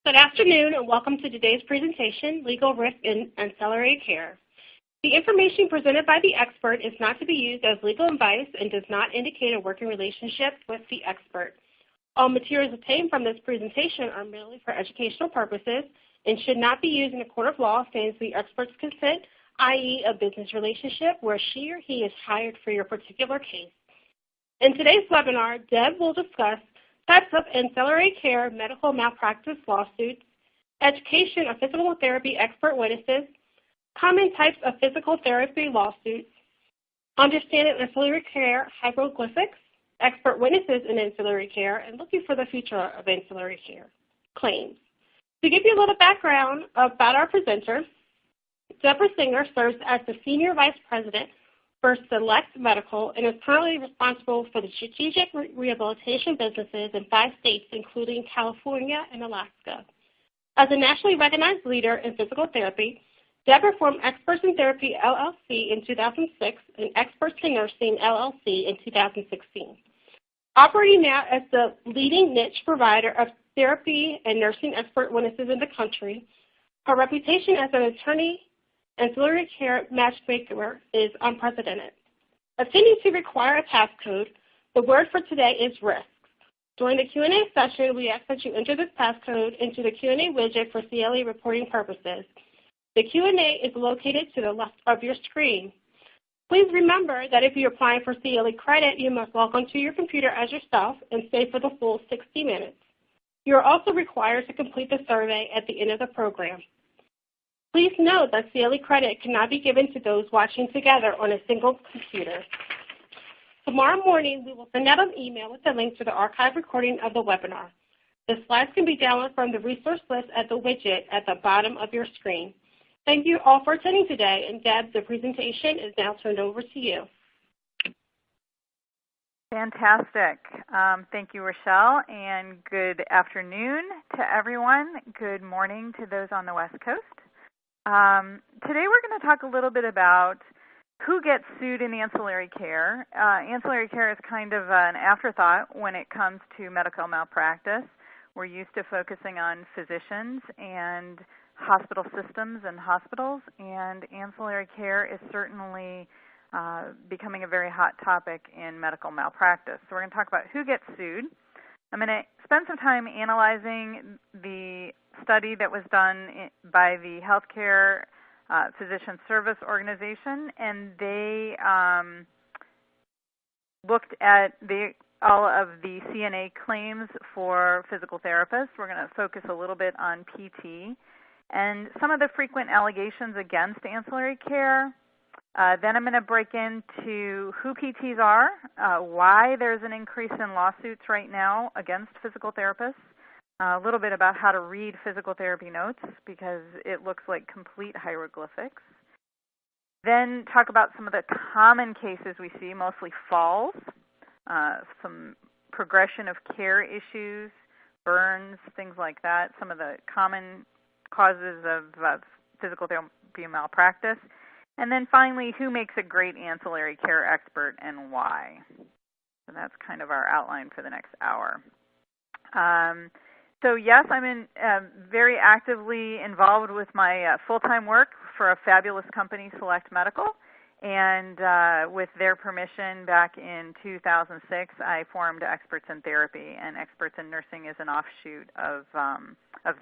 Good afternoon and welcome to today's presentation, Legal Risk in Ancillary Care. The information presented by the expert is not to be used as legal advice and does not indicate a working relationship with the expert. All materials obtained from this presentation are merely for educational purposes and should not be used in a court of law sans the expert's consent, i.e. a business relationship where she or he is hired for your particular case. In today's webinar, Deb will discuss types of ancillary care medical malpractice lawsuits, education of physical therapy expert witnesses, common types of physical therapy lawsuits, understanding ancillary care hieroglyphics, expert witnesses in ancillary care, and looking for the future of ancillary care claims. To give you a little background about our presenter, Deborah Singer serves as the Senior Vice President for Select Medical and is currently responsible for the strategic rehabilitation businesses in 5 states, including California and Alaska. As a nationally recognized leader in physical therapy, Deborah formed Experts in Therapy LLC in 2006 and Experts in Nursing LLC in 2016. Operating now as the leading niche provider of therapy and nursing expert witnesses in the country, her reputation as an attorney ancillary care matchmaker is unprecedented. Attending to require a passcode, the word for today is risk. During the Q&A session, we ask that you enter this passcode into the Q&A widget for CLE reporting purposes. The Q&A is located to the left of your screen. Please remember that if you're applying for CLE credit, you must log onto your computer as yourself and stay for the full 60 minutes. You are also required to complete the survey at the end of the program. Please note that CLE credit cannot be given to those watching together on a single computer. Tomorrow morning, we will send out an email with a link to the archived recording of the webinar. The slides can be downloaded from the resource list at the widget at the bottom of your screen. Thank you all for attending today, and Deb, the presentation is now turned over to you. Fantastic. Thank you, Rochelle, and good afternoon to everyone. Good morning to those on the West Coast. Today we're going to talk a little bit about who gets sued in ancillary care. Ancillary care is kind of an afterthought when it comes to medical malpractice. We're used to focusing on physicians and hospital systems and hospitals, and ancillary care is certainly becoming a very hot topic in medical malpractice. So we're going to talk about who gets sued. I'm going to spend some time analyzing the study that was done by the Healthcare Physician Service Organization, and they looked at all of the CNA claims for physical therapists. We're going to focus a little bit on PT and some of the frequent allegations against ancillary care. Then I'm going to break into who PTs are, why there's an increase in lawsuits right now against physical therapists, a little bit about how to read physical therapy notes because it looks like complete hieroglyphics. Then talk about some of the common cases we see, mostly falls, some progression of care issues, burns, things like that, some of the common causes of physical therapy malpractice. And then finally, who makes a great ancillary care expert and why? So that's kind of our outline for the next hour. So yes, I'm very actively involved with my full-time work for a fabulous company, Select Medical. And with their permission, back in 2006, I formed Experts in Therapy, and Experts in Nursing is an offshoot of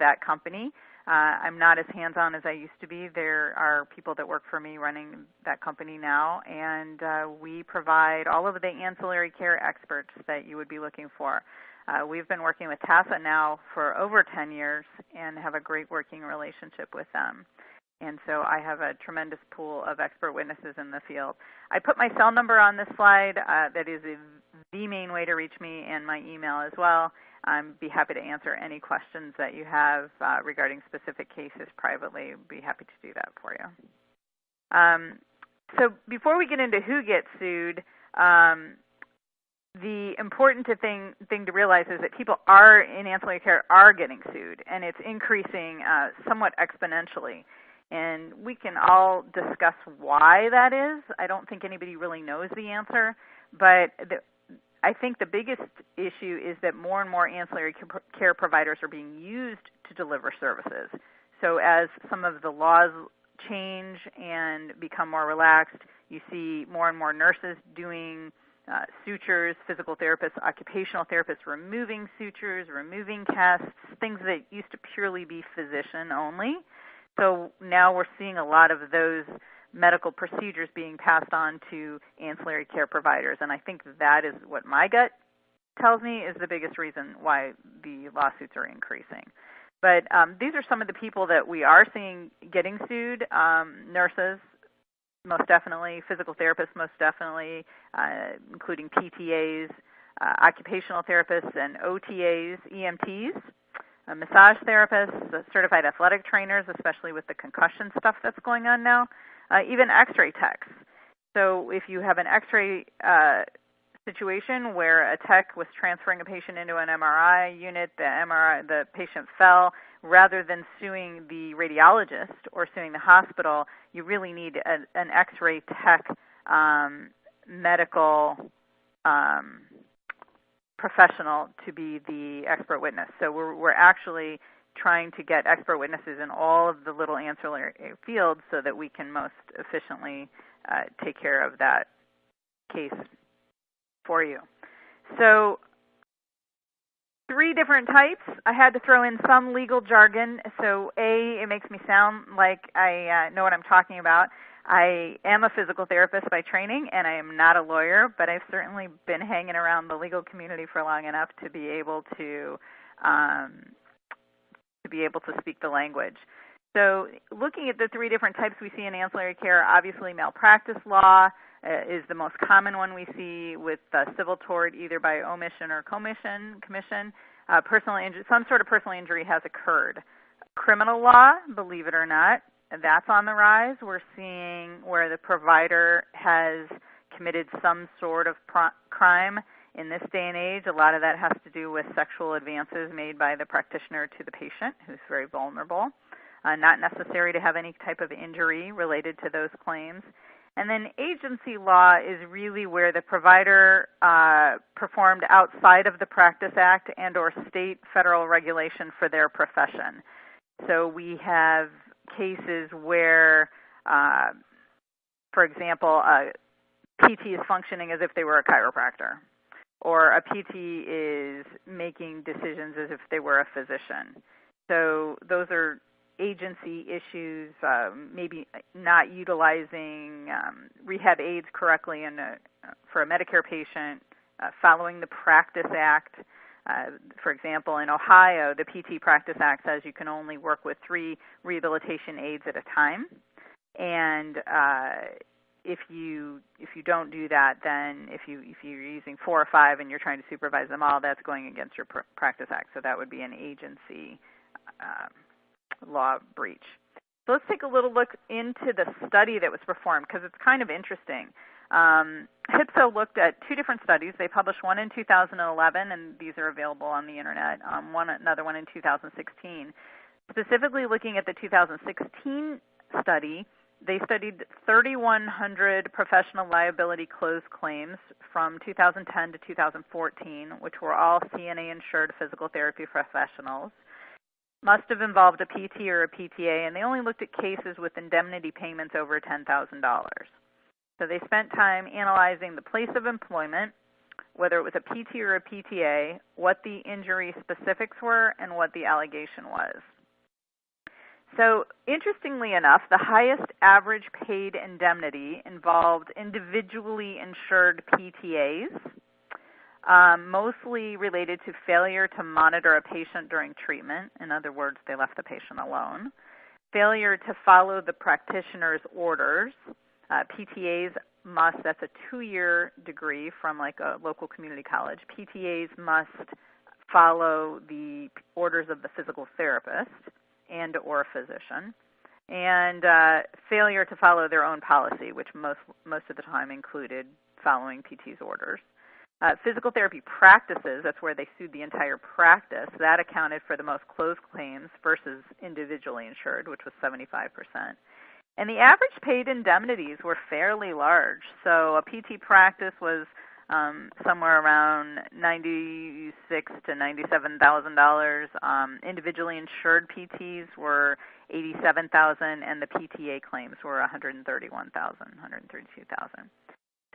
that company. I'm not as hands-on as I used to be. There are people that work for me running that company now, and we provide all of the ancillary care experts that you would be looking for. We've been working with TASA now for over 10 years and have a great working relationship with them. And so I have a tremendous pool of expert witnesses in the field. I put my cell number on this slide. That is the main way to reach me, and my email as well. I'd be happy to answer any questions that you have regarding specific cases privately. I'd be happy to do that for you. So before we get into who gets sued, the important thing to realize is that people in ancillary care are getting sued, and it's increasing somewhat exponentially. And we can all discuss why that is. I don't think anybody really knows the answer, but I think the biggest issue is that more and more ancillary care providers are being used to deliver services. So as some of the laws change and become more relaxed, you see more and more nurses doing sutures, physical therapists, occupational therapists removing sutures, removing casts, things that used to purely be physician only. So now we're seeing a lot of those medical procedures being passed on to ancillary care providers. And I think that is what my gut tells me is the biggest reason why the lawsuits are increasing. But these are some of the people that we are seeing getting sued, nurses, most definitely, physical therapists, most definitely, including PTAs, occupational therapists and OTAs, EMTs, massage therapists, certified athletic trainers, especially with the concussion stuff that's going on now, even x-ray techs. So if you have an x-ray situation where a tech was transferring a patient into an MRI unit, the patient fell, rather than suing the radiologist or suing the hospital, you really need an x-ray tech medical professional to be the expert witness. So we're actually trying to get expert witnesses in all of the little ancillary fields so that we can most efficiently take care of that case for you. So 3 different types. I had to throw in some legal jargon. So A, it makes me sound like I know what I'm talking about. I am a physical therapist by training, and I am not a lawyer, but I've certainly been hanging around the legal community for long enough to be able to speak the language. So looking at the 3 different types we see in ancillary care, obviously malpractice law is the most common one we see, with civil tort either by omission or commission. Personal injury, some sort of personal injury has occurred. Criminal law, believe it or not, that's on the rise. We're seeing where the provider has committed some sort of crime. In this day and age, a lot of that has to do with sexual advances made by the practitioner to the patient, who's very vulnerable. Not necessary to have any type of injury related to those claims. And then agency law is really where the provider performed outside of the Practice Act and or state federal regulation for their profession. So we have cases where, for example, a PT is functioning as if they were a chiropractor, or a PT is making decisions as if they were a physician. So those are agency issues, maybe not utilizing rehab aids correctly for a Medicare patient, following the Practice Act. For example, in Ohio, the PT Practice Act says you can only work with 3 rehabilitation aids at a time. And if you don't do that, then if you're using 4 or 5 and you're trying to supervise them all, that's going against your Practice Act. So that would be an agency law breach. So let's take a little look into the study that was performed, because it's kind of interesting. HPSO looked at 2 different studies. They published one in 2011, and these are available on the internet, another one in 2016. Specifically looking at the 2016 study, they studied 3,100 professional liability closed claims from 2010 to 2014, which were all CNA-insured physical therapy professionals. Must have involved a PT or a PTA, and they only looked at cases with indemnity payments over $10,000. So they spent time analyzing the place of employment, whether it was a PT or a PTA, what the injury specifics were, and what the allegation was. So interestingly enough, the highest average paid indemnity involved individually insured PTAs, mostly related to failure to monitor a patient during treatment. In other words, they left the patient alone. Failure to follow the practitioner's orders. PTAs must, that's a 2-year degree from like a local community college. PTAs must follow the orders of the physical therapist and or physician. And failure to follow their own policy, which most of the time included following PT's orders. Physical therapy practices, that's where they sued the entire practice, that accounted for the most closed claims versus individually insured, which was 75%. And the average paid indemnities were fairly large. So a PT practice was somewhere around $96,000 to $97,000. Individually insured PTs were $87,000, and the PTA claims were $132,000.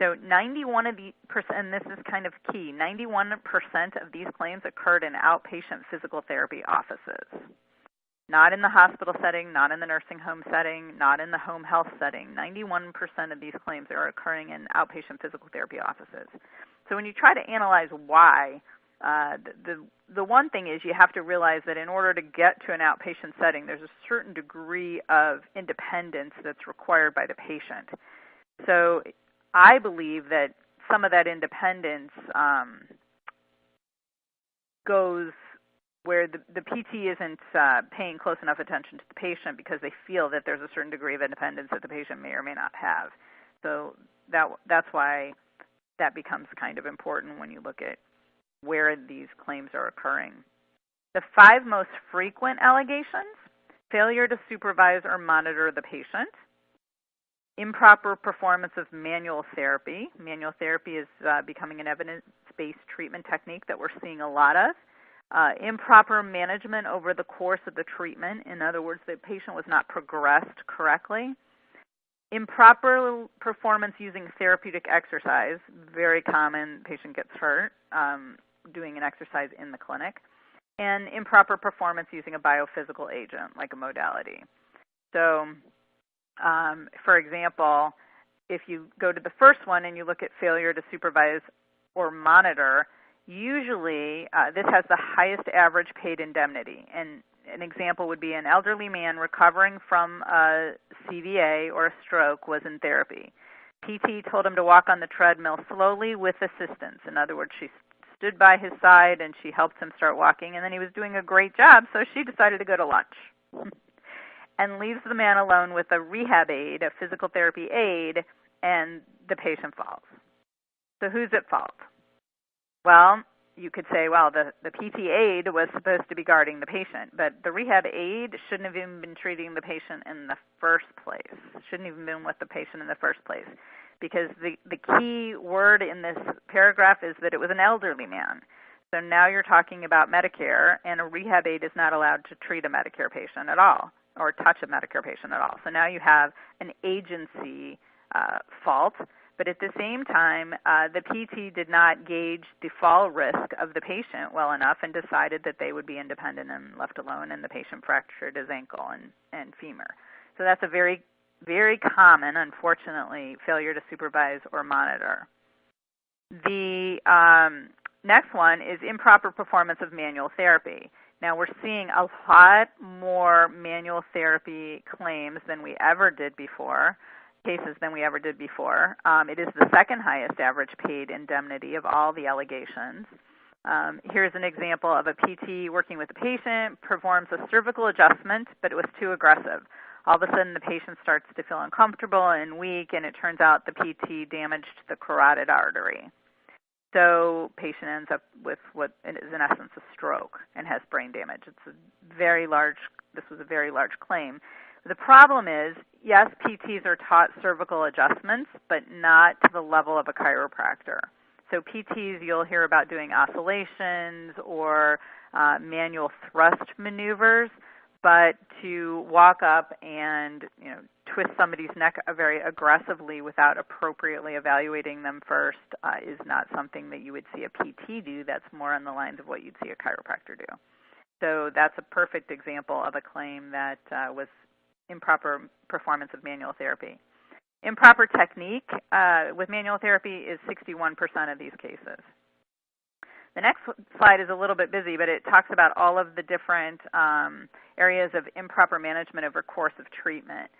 So 91% of and this is kind of key, 91% of these claims occurred in outpatient physical therapy offices. Not in the hospital setting, not in the nursing home setting, not in the home health setting. 91% of these claims are occurring in outpatient physical therapy offices. So when you try to analyze why, the one thing is you have to realize that in order to get to an outpatient setting, there's a certain degree of independence that's required by the patient. So I believe that some of that independence goes where the PT isn't paying close enough attention to the patient because they feel that there's a certain degree of independence that the patient may or may not have. So that's why that becomes kind of important when you look at where these claims are occurring. The 5 most frequent allegations: failure to supervise or monitor the patient, improper performance of manual therapy. Manual therapy is becoming an evidence-based treatment technique that we're seeing a lot of. Improper management over the course of the treatment. In other words, the patient was not progressed correctly. Improper performance using therapeutic exercise. Very common. Patient gets hurt doing an exercise in the clinic. And improper performance using a biophysical agent, like a modality. So, for example, if you go to the first one and you look at failure to supervise or monitor, usually this has the highest average paid indemnity. And an example would be an elderly man recovering from a CVA or a stroke was in therapy. PT told him to walk on the treadmill slowly with assistance. In other words, she stood by his side and she helped him start walking, and then he was doing a great job, so she decided to go to lunch. And leaves the man alone with a rehab aid, a physical therapy aid, and the patient falls. So who's at fault? Well, you could say, well, the PT aid was supposed to be guarding the patient, but the rehab aid shouldn't have even been treating the patient in the first place. Shouldn't even been with the patient in the first place, because the key word in this paragraph is that it was an elderly man. So now you're talking about Medicare, and a rehab aid is not allowed to treat a Medicare patient at all, or touch a Medicare patient at all. So now you have an agency fault, but at the same time, the PT did not gauge the fall risk of the patient well enough and decided that they would be independent and left alone, and the patient fractured his ankle and femur. So that's a very, very common, unfortunately, failure to supervise or monitor. The next one is improper performance of manual therapy. Now, we're seeing a lot more manual therapy claims than we ever did before, cases than we ever did before. It is the second highest average paid indemnity of all the allegations. Here's an example of a PT working with a patient, performs a cervical adjustment, but it was too aggressive. All of a sudden, the patient starts to feel uncomfortable and weak, and it turns out the PT damaged the carotid artery. So patient ends up with what is in essence a stroke and has brain damage. This was a very large claim. The problem is, yes, PTs are taught cervical adjustments, but not to the level of a chiropractor. So PTs, you'll hear about doing oscillations or manual thrust maneuvers, but to walk up and twist somebody's neck very aggressively without appropriately evaluating them first is not something that you would see a PT do. That's more on the lines of what you'd see a chiropractor do. So that's a perfect example of a claim that was improper performance of manual therapy. Improper technique with manual therapy is 61% of these cases. The next slide is a little bit busy, but it talks about all of the different areas of improper management over course of treatment.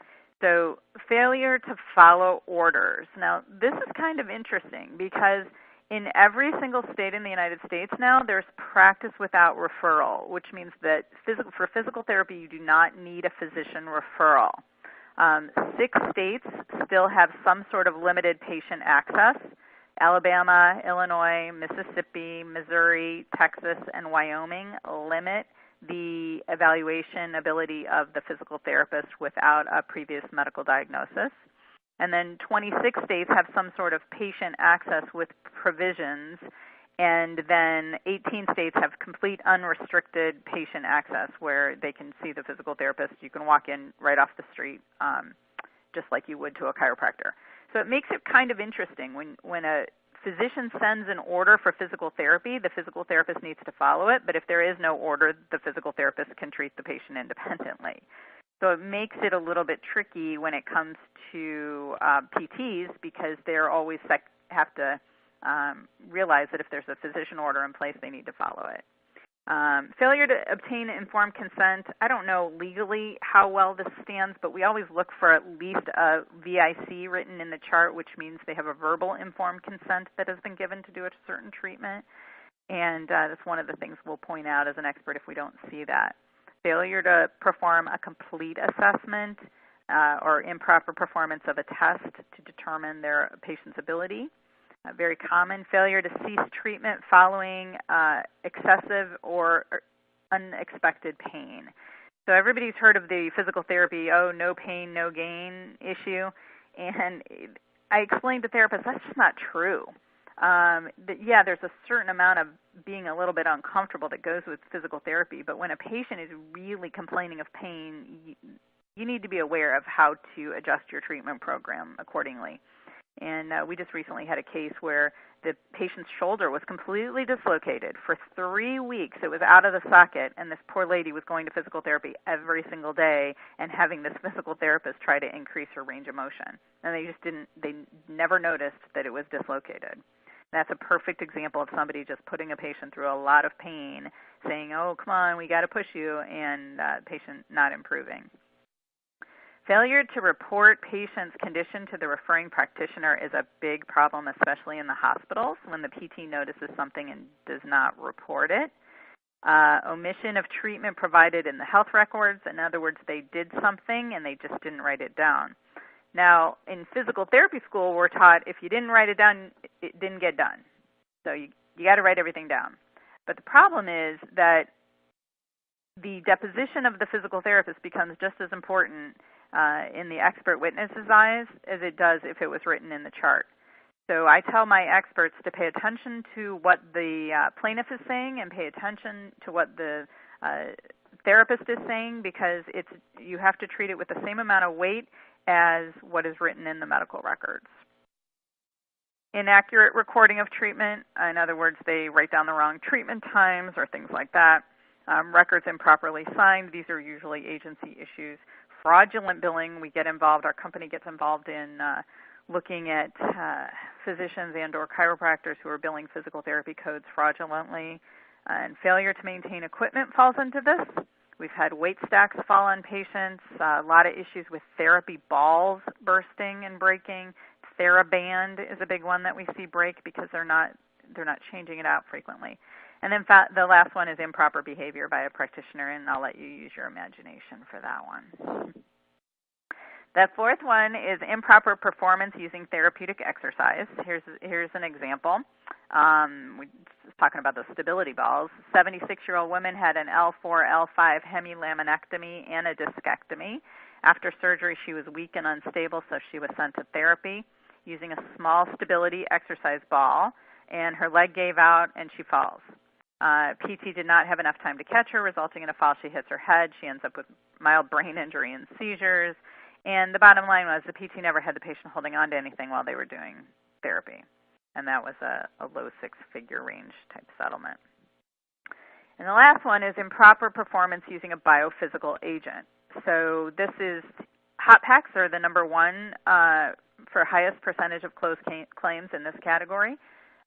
So failure to follow orders. Now, this is kind of interesting because in every single state in the United States now, there's practice without referral, which means that for physical therapy, you do not need a physician referral. 6 states still have some sort of limited patient access. Alabama, Illinois, Mississippi, Missouri, Texas, and Wyoming limit the evaluation ability of the physical therapist without a previous medical diagnosis. And then 26 states have some sort of patient access with provisions, and then 18 states have complete unrestricted patient access where they can see the physical therapist. You can walk in right off the street just like you would to a chiropractor. So it makes it kind of interesting. When a physician sends an order for physical therapy, the physical therapist needs to follow it, but if there is no order, the physical therapist can treat the patient independently. So it makes it a little bit tricky when it comes to PTs because they're always have to realize that if there's a physician order in place, they need to follow it. Failure to obtain informed consent, I don't know legally how well this stands, but we always look for at least a VIC written in the chart, which means they have a verbal informed consent that has been given to do a certain treatment. And that's one of the things we'll point out as an expert if we don't see that. Failure to perform a complete assessment or improper performance of a test to determine their patient's ability. Very common. Failure to cease treatment following excessive or unexpected pain. So everybody's heard of the physical therapy, no pain, no gain issue. And I explained to therapists that's just not true. There's a certain amount of being a little bit uncomfortable that goes with physical therapy, but when a patient is really complaining of pain, you need to be aware of how to adjust your treatment program accordingly. And we just recently had a case where the patient's shoulder was completely dislocated. For 3 weeks, it was out of the socket, and this poor lady was going to physical therapy every single day and having this physical therapist try to increase her range of motion. And they never noticed that it was dislocated. That's a perfect example of somebody just putting a patient through a lot of pain, saying, oh, come on, we got to push you, and patient not improving. Failure to report patient's condition to the referring practitioner is a big problem, especially in the hospitals when the PT notices something and does not report it. Omission of treatment provided in the health records. In other words, they did something and they just didn't write it down. Now, in physical therapy school, we're taught if you didn't write it down, it didn't get done. So you got to write everything down. But the problem is that the deposition of the physical therapist becomes just as important in the expert witness's eyes as it does if it was written in the chart. So I tell my experts to pay attention to what the plaintiff is saying and pay attention to what the therapist is saying because you have to treat it with the same amount of weight as what is written in the medical records. Inaccurate recording of treatment, in other words, they write down the wrong treatment times or things like that. Records improperly signed, these are usually agency issues. Fraudulent billing, we get involved, our company gets involved in looking at physicians and or chiropractors who are billing physical therapy codes fraudulently. And failure to maintain equipment falls into this. We've had weight stacks fall on patients, a lot of issues with therapy balls bursting and breaking. TheraBand is a big one that we see break because they're not changing it out frequently. And then the last one is improper behavior by a practitioner, and I'll let you use your imagination for that one. The fourth one is improper performance using therapeutic exercise. Here's an example. We was talking about the stability balls. 76-year-old woman had an L4, L5 hemilaminectomy and a discectomy. After surgery, she was weak and unstable, so she was sent to therapy using a small stability exercise ball, and her leg gave out and she falls. PT did not have enough time to catch her, resulting in a fall. She hits her head. She ends up with mild brain injury and seizures. And the bottom line was the PT never had the patient holding on to anything while they were doing therapy. And that was a low six-figure range type settlement. And the last one is improper performance using a biophysical agent. So this is, hot packs are the number one for highest percentage of closed claims in this category.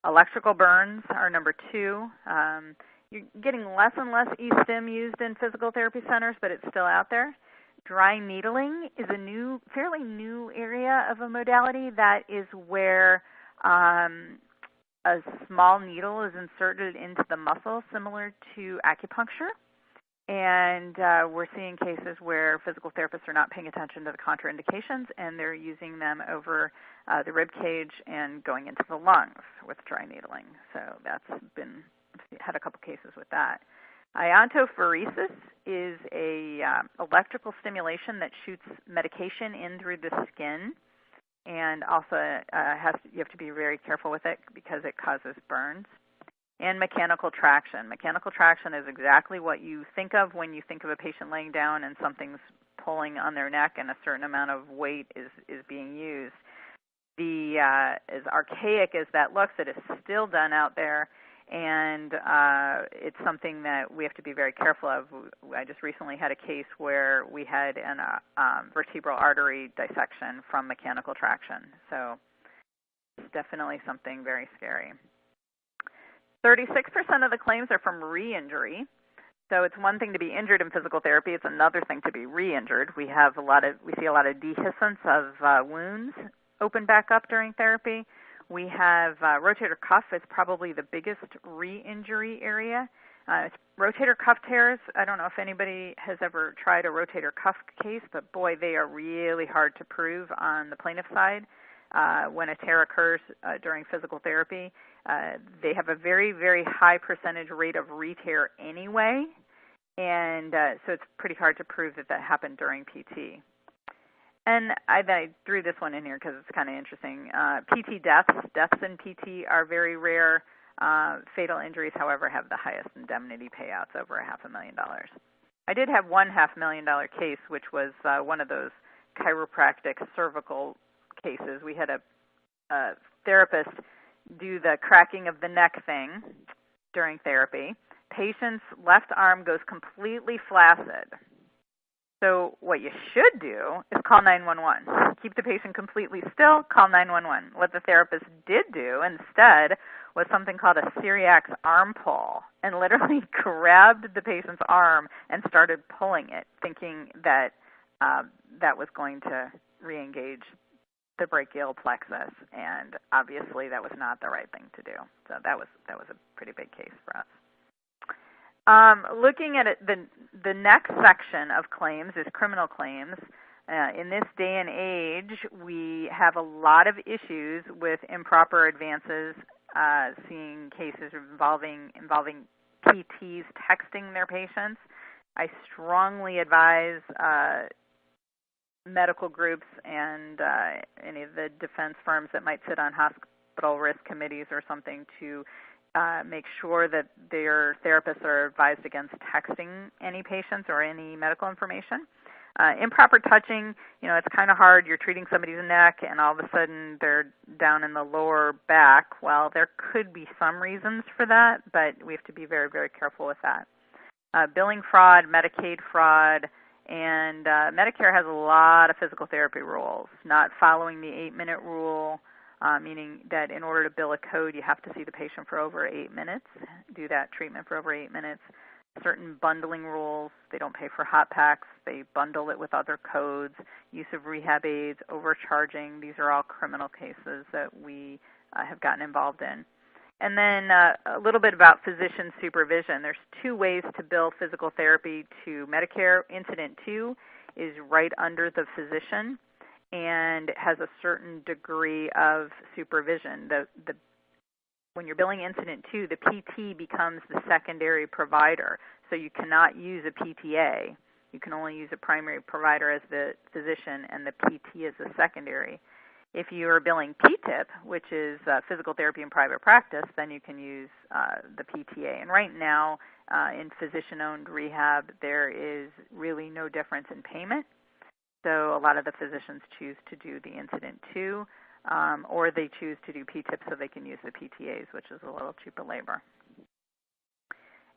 Electrical burns are number two. You're getting less and less e-stim used in physical therapy centers, but it's still out there. Dry needling is a fairly new area of a modality that is where a small needle is inserted into the muscle, similar to acupuncture. And we're seeing cases where physical therapists are not paying attention to the contraindications, and they're using them over the rib cage and going into the lungs with dry needling. So had a couple cases with that. Iontophoresis is a electrical stimulation that shoots medication in through the skin. and also you have to be very careful with it because it causes burns. And mechanical traction. Mechanical traction is exactly what you think of when you think of a patient laying down and something's pulling on their neck and a certain amount of weight is being used. As archaic as that looks, it is still done out there, and it's something that we have to be very careful of. I just recently had a case where we had an vertebral artery dissection from mechanical traction. So it's definitely something very scary. 36% of the claims are from re-injury. So it's one thing to be injured in physical therapy. It's another thing to be re-injured. We see a lot of dehiscence of wounds open back up during therapy. We have rotator cuff is probably the biggest re-injury area. Rotator cuff tears, I don't know if anybody has ever tried a rotator cuff case, but boy, they are really hard to prove on the plaintiff side. When a tear occurs during physical therapy, they have a very, very high percentage rate of re-tear anyway, and so it's pretty hard to prove that happened during PT. And I threw this one in here because it's kind of interesting. PT deaths in PT are very rare. Fatal injuries, however, have the highest indemnity payouts, over $500,000. I did have one $500,000 case, which was one of those chiropractic cervical cases. We had a therapist do the cracking of the neck thing during therapy. Patient's left arm goes completely flaccid. So what you should do is call 911. Keep the patient completely still, call 911. What the therapist did do instead was something called a Syriac's arm pull, and literally grabbed the patient's arm and started pulling it, thinking that that was going to re-engage the brachial plexus, and obviously that was not the right thing to do. So that was a pretty big case for us. Looking at it, the next section of claims is criminal claims. In this day and age, we have a lot of issues with improper advances, seeing cases involving PTs texting their patients. I strongly advise medical groups and any of the defense firms that might sit on hospital risk committees or something to make sure that their therapists are advised against texting any patients or any medical information. Improper touching, it's kind of hard. You're treating somebody's neck and all of a sudden they're down in the lower back. Well, there could be some reasons for that, but we have to be very, very careful with that. Billing fraud, Medicaid fraud, and Medicare has a lot of physical therapy rules. Not following the 8-minute rule, meaning that in order to bill a code, you have to see the patient for over 8 minutes, do that treatment for over 8 minutes. Certain bundling rules, they don't pay for hot packs, they bundle it with other codes, use of rehab aids, overcharging. These are all criminal cases that we have gotten involved in. And then a little bit about physician supervision. There's 2 ways to bill physical therapy to Medicare. Incident 2 is right under the physician and has a certain degree of supervision. When you're billing Incident 2, the PT becomes the secondary provider, so you cannot use a PTA. You can only use a primary provider as the physician, and the PT is the secondary. If you are billing PTIP, which is physical therapy in private practice, then you can use the PTA. And right now, in physician-owned rehab, there is really no difference in payment. So a lot of the physicians choose to do the Incident 2, or they choose to do PTIP so they can use the PTAs, which is a little cheaper labor.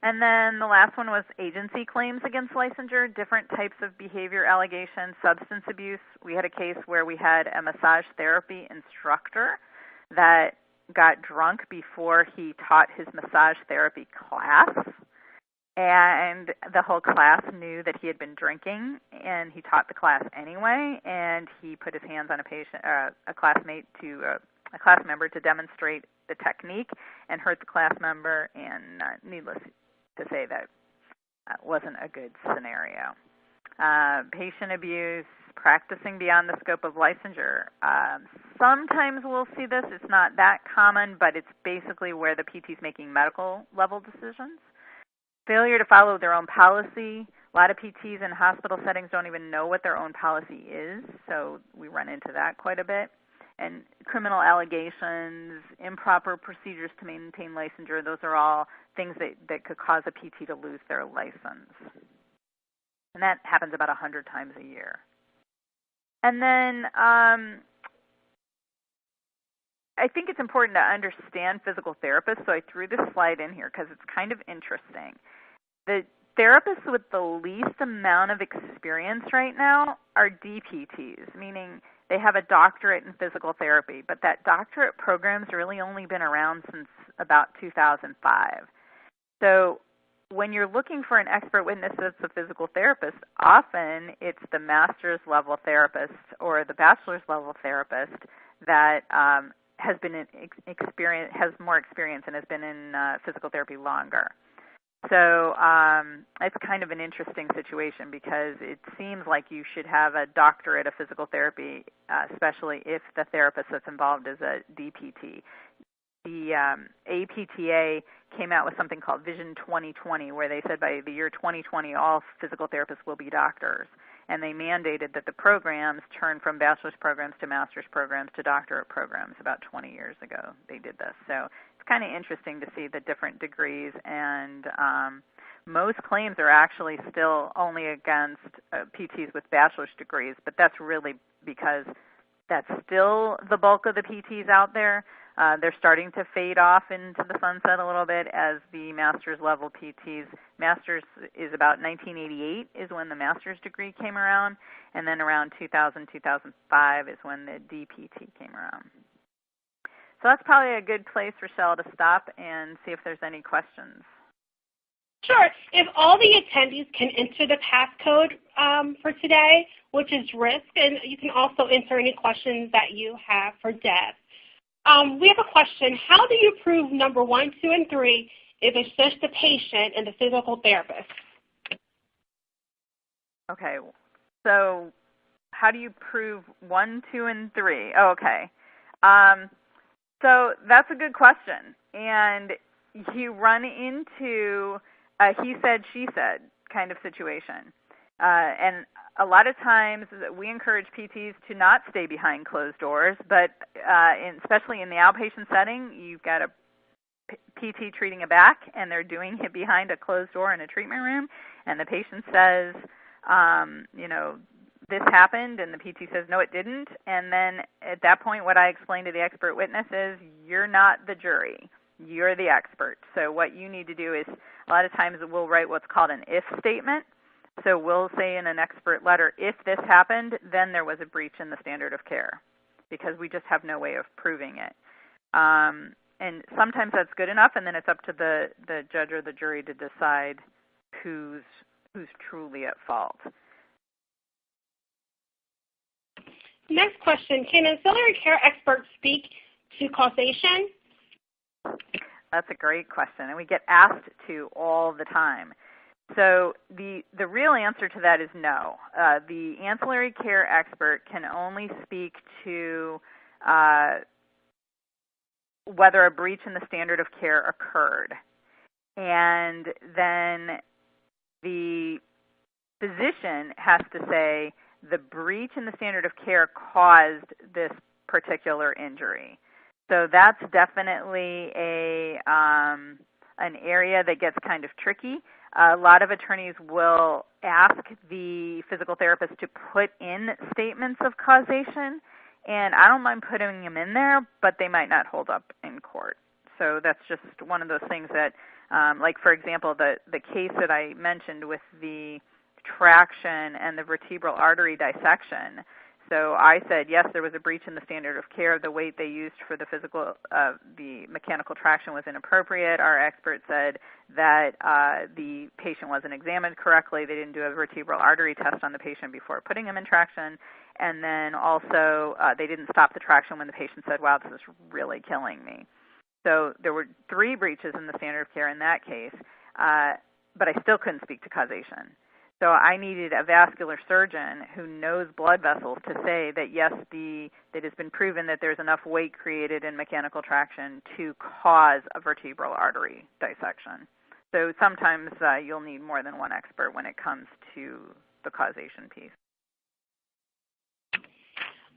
And then the last one was agency claims against licensure, different types of behavior allegations, substance abuse. We had a case where we had a massage therapy instructor that got drunk before he taught his massage therapy class, and the whole class knew that he had been drinking, and he taught the class anyway, and he put his hands on a class member to demonstrate the technique and hurt the class member, and needless to say, that wasn't a good scenario. Patient abuse, practicing beyond the scope of licensure. Sometimes we'll see this. It's not that common, but it's basically where the PT is making medical level decisions. Failure to follow their own policy. A lot of PTs in hospital settings don't even know what their own policy is, so we run into that quite a bit. and criminal allegations, improper procedures to maintain licensure, those are all things that could cause a PT to lose their license. And that happens about 100 times a year. And then I think it's important to understand physical therapists, so I threw this slide in here because it's kind of interesting. The therapists with the least amount of experience right now are DPTs, meaning they have a doctorate in physical therapy, but that doctorate program's really only been around since about 2005. So when you're looking for an expert witness that's a physical therapist, often it's the master's level therapist or the bachelor's level therapist that has more experience and has been in physical therapy longer. So it's kind of an interesting situation because it seems like you should have a doctorate of physical therapy, especially if the therapist that's involved is a DPT. The APTA came out with something called Vision 2020, where they said by the year 2020, all physical therapists will be doctors. And they mandated that the programs turn from bachelor's programs to master's programs to doctorate programs. About 20 years ago, they did this. So it's kind of interesting to see the different degrees, and most claims are actually still only against PTs with bachelor's degrees, but that's really because that's still the bulk of the PTs out there. They're starting to fade off into the sunset a little bit as the master's level PTs. Master's is about 1988 is when the master's degree came around, and then around 2000, 2005 is when the DPT came around. So that's probably a good place, Rochelle, to stop and see if there's any questions. Sure. If all the attendees can enter the passcode for today, which is RISK, and you can also enter any questions that you have for Deb. We have a question. How do you prove number 1, 2, and 3 if it's just the patient and the physical therapist? Okay. So how do you prove 1, 2, and 3? Oh, okay. So that's a good question. And you run into a he said, she said kind of situation. And a lot of times we encourage PTs to not stay behind closed doors, but especially in the outpatient setting, you've got a PT treating a back, and they're doing it behind a closed door in a treatment room, and the patient says, this happened, and the PT says, no, it didn't. And then at that point, what I explain to the expert witness is, you're not the jury. You're the expert. So what you need to do is, a lot of times we'll write what's called an if statement. So we'll say in an expert letter, if this happened, then there was a breach in the standard of care, because we just have no way of proving it. And sometimes that's good enough, and then it's up to the judge or the jury to decide who's truly at fault. Next question, can ancillary care experts speak to causation? That's a great question, and we get asked to all the time. So the real answer to that is no. The ancillary care expert can only speak to whether a breach in the standard of care occurred. And then the physician has to say the breach in the standard of care caused this particular injury. So that's definitely an area that gets kind of tricky. A lot of attorneys will ask the physical therapist to put in statements of causation, and I don't mind putting them in there, but they might not hold up in court. So that's just one of those things that, like for example, the case that I mentioned with the traction and the vertebral artery dissection. So I said, yes, there was a breach in the standard of care. The weight they used for the the mechanical traction was inappropriate. Our expert said that the patient wasn't examined correctly. They didn't do a vertebral artery test on the patient before putting him in traction. And then also they didn't stop the traction when the patient said, wow, this is really killing me. So there were 3 breaches in the standard of care in that case, but I still couldn't speak to causation. So I needed a vascular surgeon who knows blood vessels to say that, yes, that it's been proven that there's enough weight created in mechanical traction to cause a vertebral artery dissection. So sometimes you'll need more than one expert when it comes to the causation piece.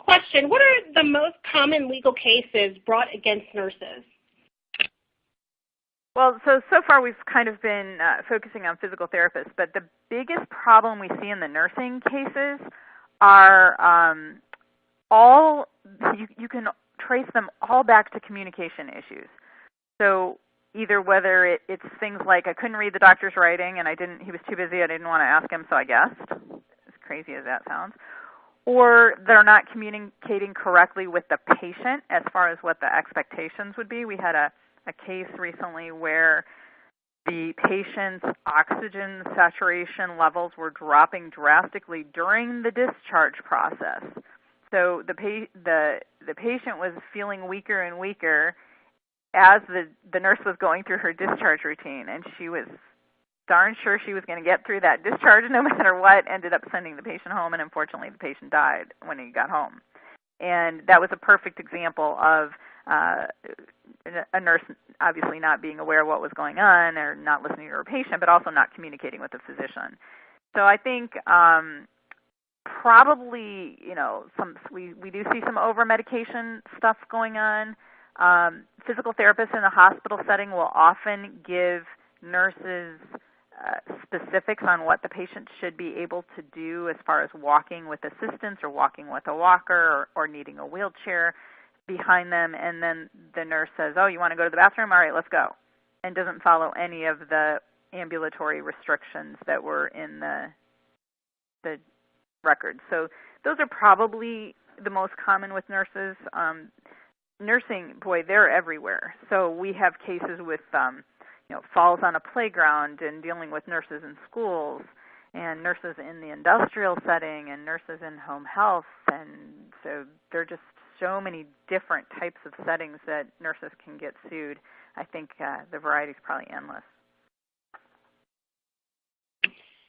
Question, what are the most common legal cases brought against nurses? Well, so far we've kind of been focusing on physical therapists, but the biggest problem we see in the nursing cases are you can trace them all back to communication issues. So either whether it's things like I couldn't read the doctor's writing and he was too busy, I didn't want to ask him, so I guessed, as crazy as that sounds, or they're not communicating correctly with the patient as far as what the expectations would be. We had a case recently where the patient's oxygen saturation levels were dropping drastically during the discharge process. So the patient was feeling weaker and weaker as the nurse was going through her discharge routine, and she was darn sure she was going to get through that discharge no matter what, ended up sending the patient home, and unfortunately the patient died when he got home. And that was a perfect example of a nurse obviously not being aware of what was going on or not listening to her patient, but also not communicating with the physician. So I think probably, we do see some over-medication stuff going on. Physical therapists in a hospital setting will often give nurses specifics on what the patient should be able to do as far as walking with assistance or walking with a walker or needing a wheelchair behind them, and then the nurse says, oh, you want to go to the bathroom? All right, let's go, and doesn't follow any of the ambulatory restrictions that were in the record. So those are probably the most common with nurses. Nursing, boy, they're everywhere. So we have cases with falls on a playground and dealing with nurses in schools and nurses in the industrial setting and nurses in home health. And so there are just so many different types of settings that nurses can get sued. I think the variety is probably endless.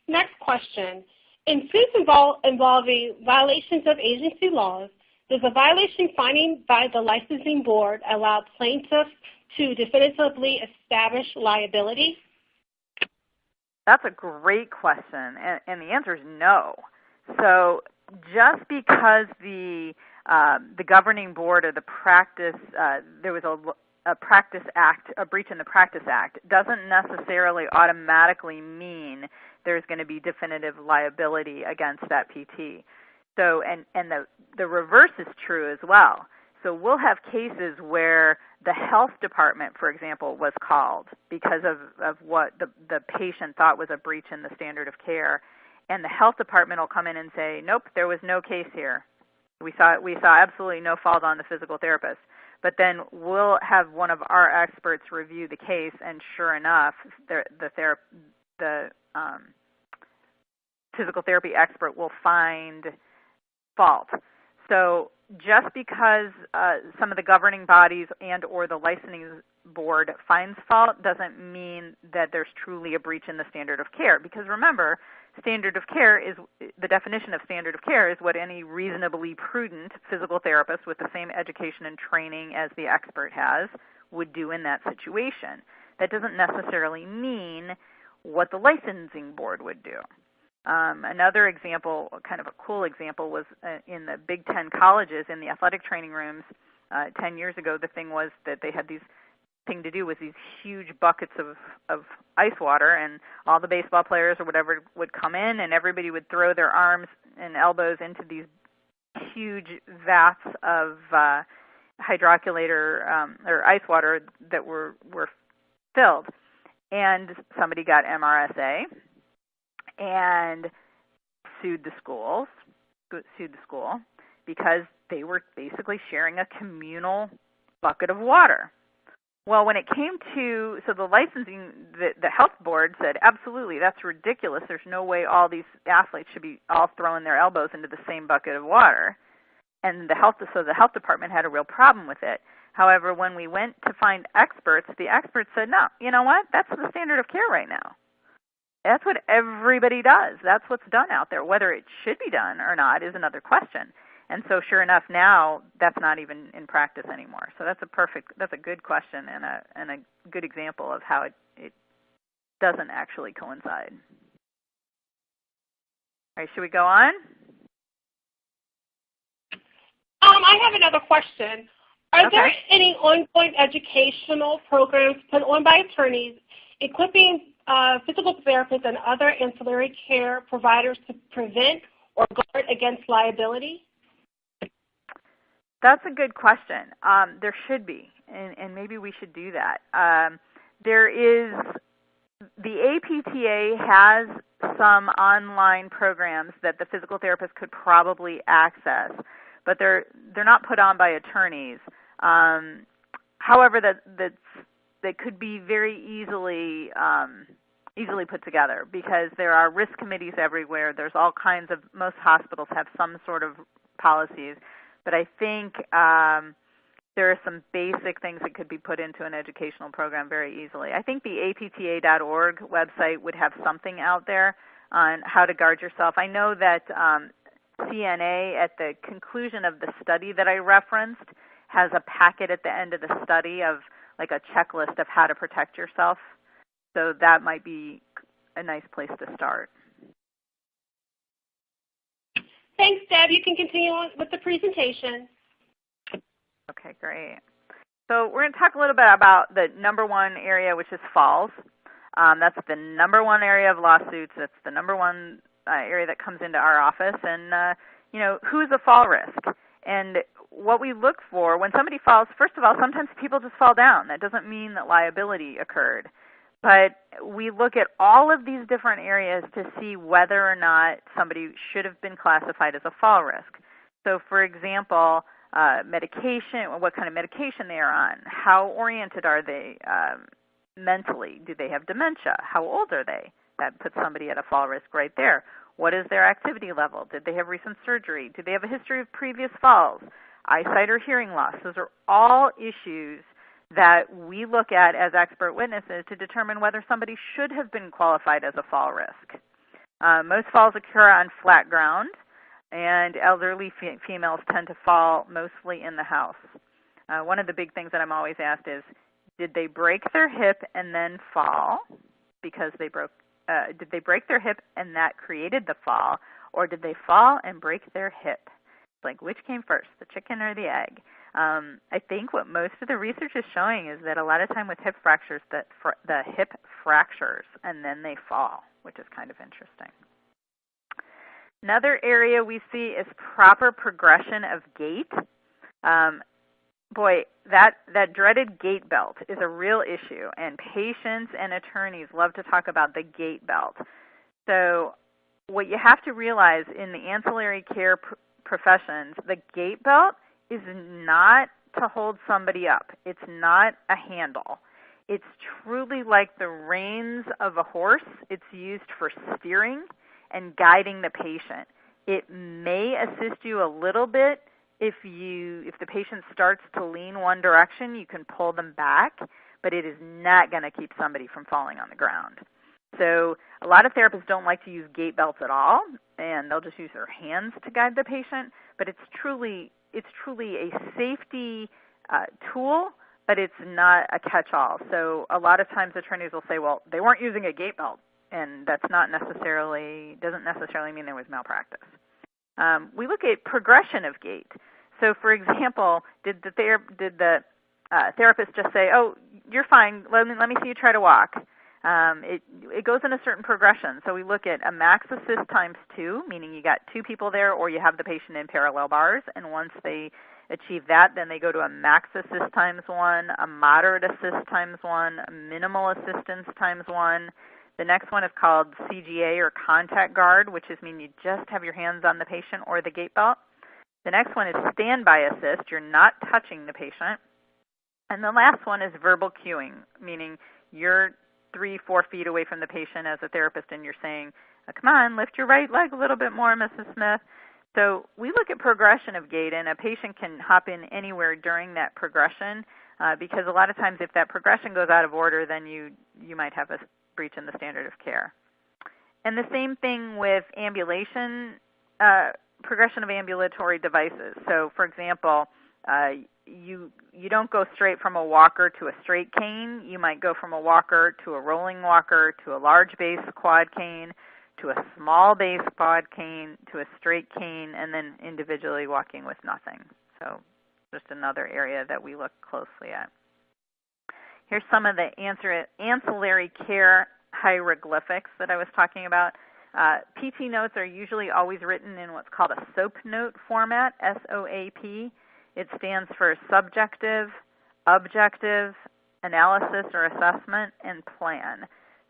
Next question. In suits involving violations of agency laws, does a violation finding by the licensing board allow plaintiffs to definitively establish liability? That's a great question, and the answer is no. So just because the governing board or the practice, there was a practice act, a breach in the Practice Act, doesn't necessarily automatically mean there's going to be definitive liability against that PT. So, and the reverse is true as well. So we'll have cases where the health department, for example, was called because of what the patient thought was a breach in the standard of care, and the health department will come in and say, nope, there was no case here. We saw absolutely no fault on the physical therapist. But then we'll have one of our experts review the case, and sure enough, the physical therapy expert will find fault. So just because some of the governing bodies and or the licensing board finds fault doesn't mean that there's truly a breach in the standard of care. Because remember, standard of care is, the definition of standard of care is what any reasonably prudent physical therapist with the same education and training as the expert has would do in that situation. That doesn't necessarily mean what the licensing board would do. Another example, kind of a cool example, was in the Big Ten colleges in the athletic training rooms 10 years ago. The thing was that they had these huge buckets of ice water, and all the baseball players or whatever would come in, and everybody would throw their arms and elbows into these huge vats of hydroculator or ice water that were filled. And somebody got MRSA and sued the school because they were basically sharing a communal bucket of water. Well, when it came to, so the licensing, the health board said, absolutely, that's ridiculous. There's no way all these athletes should be all throwing their elbows into the same bucket of water. And the health department had a real problem with it. However, when we went to find experts, the experts said, no, you know what? That's the standard of care right now. That's what everybody does. That's what's done out there. Whether it should be done or not is another question. And so sure enough, now that's not even in practice anymore. So that's a good question and a good example of how it doesn't actually coincide. All right, should we go on? I have another question. Are Okay. there any ongoing educational programs put on by attorneys equipping physical therapists and other ancillary care providers to prevent or guard against liability? That's a good question. There should be, and maybe we should do that. The APTA has some online programs that the physical therapist could probably access, but they're not put on by attorneys. However, that could be very easily put together because there are risk committees everywhere. There's all kinds of, most hospitals have some sort of policies, but I think there are some basic things that could be put into an educational program very easily. I think the apta.org website would have something out there on how to guard yourself. I know that CNA, at the conclusion of the study that I referenced, has a packet at the end of the study of like a checklist of how to protect yourself. So that might be a nice place to start. Thanks, Deb. You can continue on with the presentation. Okay, great. So we're going to talk a little bit about the number one area, which is falls. That's the number one area of lawsuits. That's the number one area that comes into our office. And, who's a fall risk? And what we look for when somebody falls, first of all, sometimes people just fall down. That doesn't mean that liability occurred. But we look at all of these different areas to see whether or not somebody should have been classified as a fall risk. So, for example, medication, what kind of medication they are on, how oriented are they mentally, do they have dementia, how old are they? That puts somebody at a fall risk right there. What is their activity level? Did they have recent surgery? Do they have a history of previous falls? Eyesight or hearing loss? Those are all issues that we look at as expert witnesses to determine whether somebody should have been qualified as a fall risk. Most falls occur on flat ground, and elderly females tend to fall mostly in the house. One of the big things that I'm always asked is, did they break their hip and then fall because did they break their hip and that created the fall, or did they fall and break their hip? It's like, which came first, the chicken or the egg? I think what most of the research is showing is that a lot of time with hip fractures, that the hip fractures and then they fall, which is kind of interesting. Another area we see is proper progression of gait. Boy, that dreaded gait belt is a real issue, and patients and attorneys love to talk about the gait belt. So what you have to realize in the ancillary care professions, the gait belt is not to hold somebody up. It's not a handle. It's truly like the reins of a horse. It's used for steering and guiding the patient. It may assist you a little bit if the patient starts to lean one direction, you can pull them back, but it is not going to keep somebody from falling on the ground. So a lot of therapists don't like to use gait belts at all, and they'll just use their hands to guide the patient, but it's truly a safety tool, but it's not a catch-all. So a lot of times attorneys will say, well, they weren't using a gait belt, and that's doesn't necessarily mean there was malpractice. We look at progression of gait. So, for example, did the therapist just say, "Oh, you're fine. Let me see you try to walk"? It goes in a certain progression. So we look at a max assist times 2, meaning you got 2 people there, or you have the patient in parallel bars. And once they achieve that, then they go to a max assist times 1, a moderate assist times 1, a minimal assistance times 1. The next one is called CGA, or contact guard, which is mean you just have your hands on the patient or the gait belt. The next one is standby assist. You're not touching the patient. And the last one is verbal cueing, meaning you're 3-4 feet away from the patient as a therapist and you're saying, come on, lift your right leg a little bit more, Mrs. Smith. So we look at progression of gait, and a patient can hop in anywhere during that progression because a lot of times if that progression goes out of order, then you might have a breach in the standard of care. And the same thing with ambulation, progression of ambulatory devices. So, for example, you don't go straight from a walker to a straight cane. You might go from a walker to a rolling walker to a large base quad cane to a small base quad cane to a straight cane, and then individually walking with nothing. So just another area that we look closely at. Here's some of the ancillary care hieroglyphics that I was talking about. PT notes are usually always written in what's called a SOAP note format, SOAP. It stands for subjective, objective, analysis or assessment, and plan.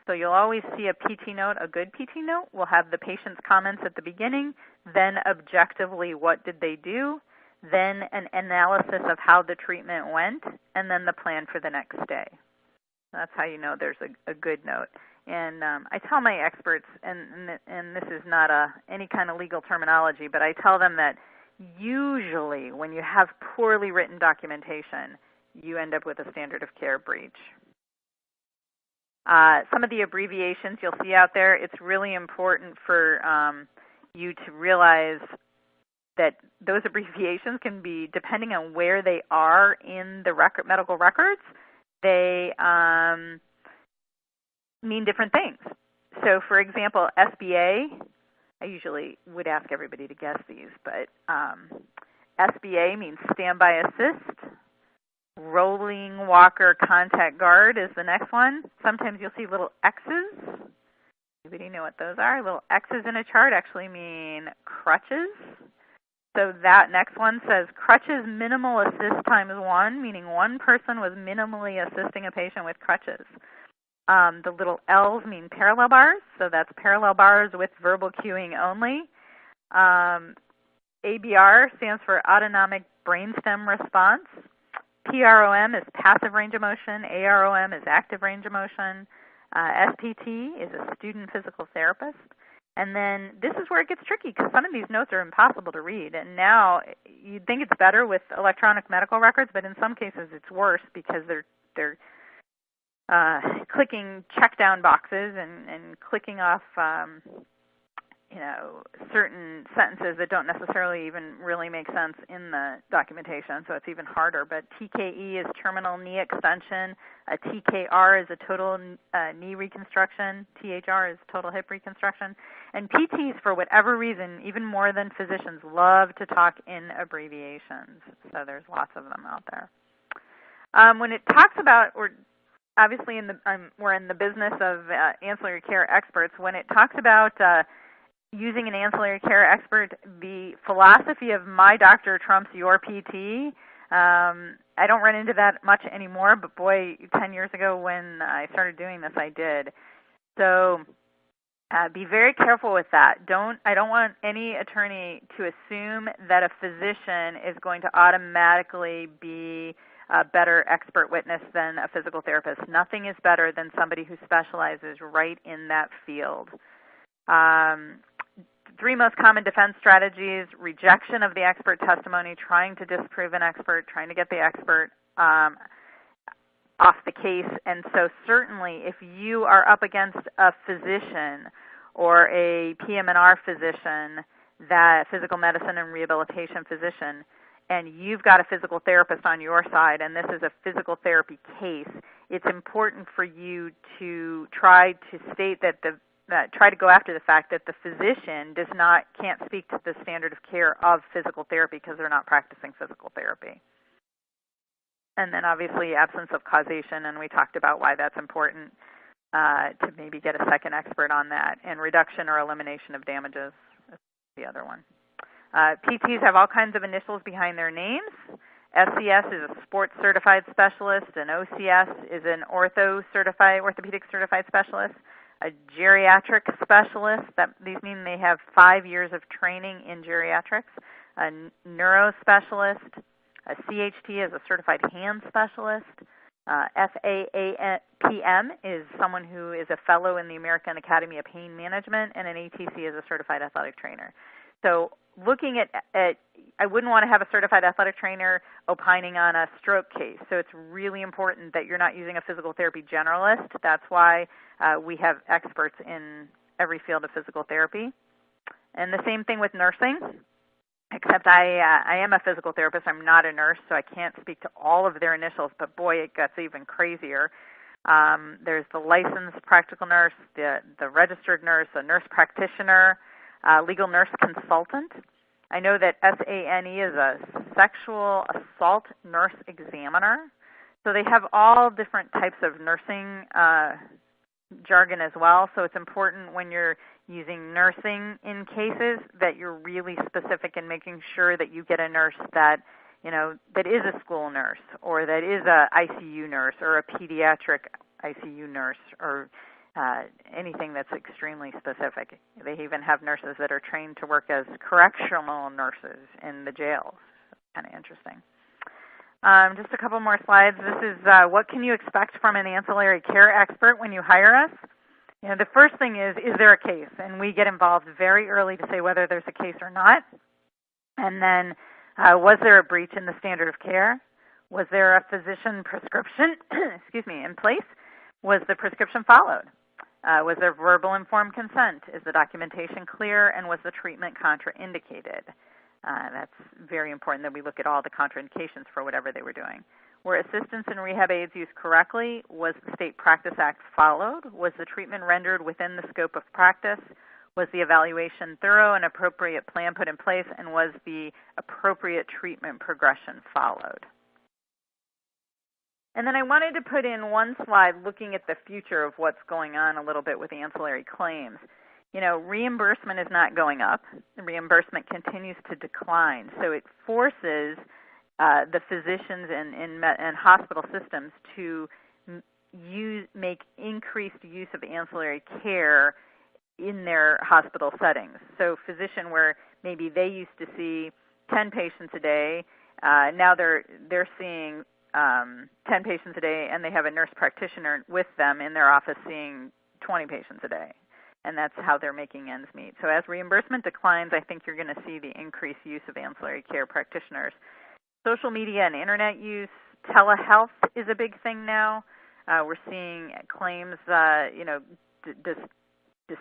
So you'll always see a PT note, a good PT note will have the patient's comments at the beginning, then objectively what did they do, then an analysis of how the treatment went, and then the plan for the next day. That's how you know there's a good note. And I tell my experts, and this is not any kind of legal terminology, but I tell them that usually when you have poorly written documentation, you end up with a standard of care breach. Some of the abbreviations you'll see out there, it's really important for you to realize that those abbreviations can be, depending on where they are in the medical records, they mean different things. So, for example, SBA, I usually would ask everybody to guess these, but SBA means standby assist. Rolling walker contact guard is the next one. Sometimes you'll see little X's. Anybody know what those are? Little X's in a chart actually mean crutches. So that next one says crutches minimal assist times 1, meaning one person was minimally assisting a patient with crutches. The little L's mean parallel bars, so that's parallel bars with verbal cueing only. ABR stands for autonomic brainstem response. PROM is passive range of motion. AROM is active range of motion. SPT is a student physical therapist. And then this is where it gets tricky because some of these notes are impossible to read. And now you'd think it's better with electronic medical records, but in some cases it's worse because they're clicking check down boxes and clicking off certain sentences that don't necessarily even really make sense in the documentation, so it's even harder. But TKE is terminal knee extension. A TKR is a total knee reconstruction. THR is total hip reconstruction. And PTs, for whatever reason, even more than physicians, love to talk in abbreviations. So there's lots of them out there. When it talks about, obviously we're in the business of ancillary care experts. When it talks about using an ancillary care expert, the philosophy of my doctor trumps your PT. I don't run into that much anymore, but boy, 10 years ago when I started doing this, I did. So be very careful with that. I don't want any attorney to assume that a physician is going to automatically be a better expert witness than a physical therapist. Nothing is better than somebody who specializes right in that field. 3 most common defense strategies: rejection of the expert testimony, trying to disprove an expert, trying to get the expert off the case. And so certainly if you are up against a physician or a PM&R physician, that physical medicine and rehabilitation physician, and you've got a physical therapist on your side, and this is a physical therapy case, it's important for you to try to state that try to go after the fact that the physician can't speak to the standard of care of physical therapy because they're not practicing physical therapy. And then obviously absence of causation, and we talked about why that's important to maybe get a second expert on that. And reduction or elimination of damages is the other one. PTs have all kinds of initials behind their names. SCS is a sports certified specialist, and OCS is an orthopedic certified specialist. A geriatric specialist, these mean they have 5 years of training in geriatrics. A neuro specialist. A CHT is a certified hand specialist. FAAPM is someone who is a fellow in the American Academy of Pain Management, and an ATC is a certified athletic trainer. So looking at I wouldn't want to have a certified athletic trainer opining on a stroke case. So it's really important that you're not using a physical therapy generalist. That's why we have experts in every field of physical therapy. And the same thing with nursing, except I am a physical therapist. I'm not a nurse, so I can't speak to all of their initials, but boy, it gets even crazier. There's the licensed practical nurse, the registered nurse, a nurse practitioner, legal nurse consultant. I know that SANE is a sexual assault nurse examiner. So they have all different types of nursing jargon as well. So it's important when you're using nursing in cases that you're really specific in making sure that you get a nurse that, that is a school nurse or that is a ICU nurse or a pediatric ICU nurse or anything that's extremely specific. They even have nurses that are trained to work as correctional nurses in the jails. Kind of interesting. Just a couple more slides. This is what can you expect from an ancillary care expert when you hire us? The first thing is there a case? And we get involved very early to say whether there's a case or not. And then was there a breach in the standard of care? Was there a physician prescription in place? Was the prescription followed? Was there verbal informed consent? Is the documentation clear? And was the treatment contraindicated? That's very important that we look at all the contraindications for whatever they were doing. Were assistance and rehab aids used correctly? Was the State Practice Act followed? Was the treatment rendered within the scope of practice? Was the evaluation thorough and appropriate plan put in place? And was the appropriate treatment progression followed? And then I wanted to put in one slide looking at the future of what's going on a little bit with ancillary claims. Reimbursement is not going up. Reimbursement continues to decline. So it forces the physicians and hospital systems to make increased use of ancillary care in their hospital settings. So physician where maybe they used to see 10 patients a day, now they're seeing 10 patients a day, and they have a nurse practitioner with them in their office seeing 20 patients a day. And that's how they're making ends meet. So as reimbursement declines, I think you're going to see the increased use of ancillary care practitioners. Social media and internet use, telehealth is a big thing now. We're seeing claims, does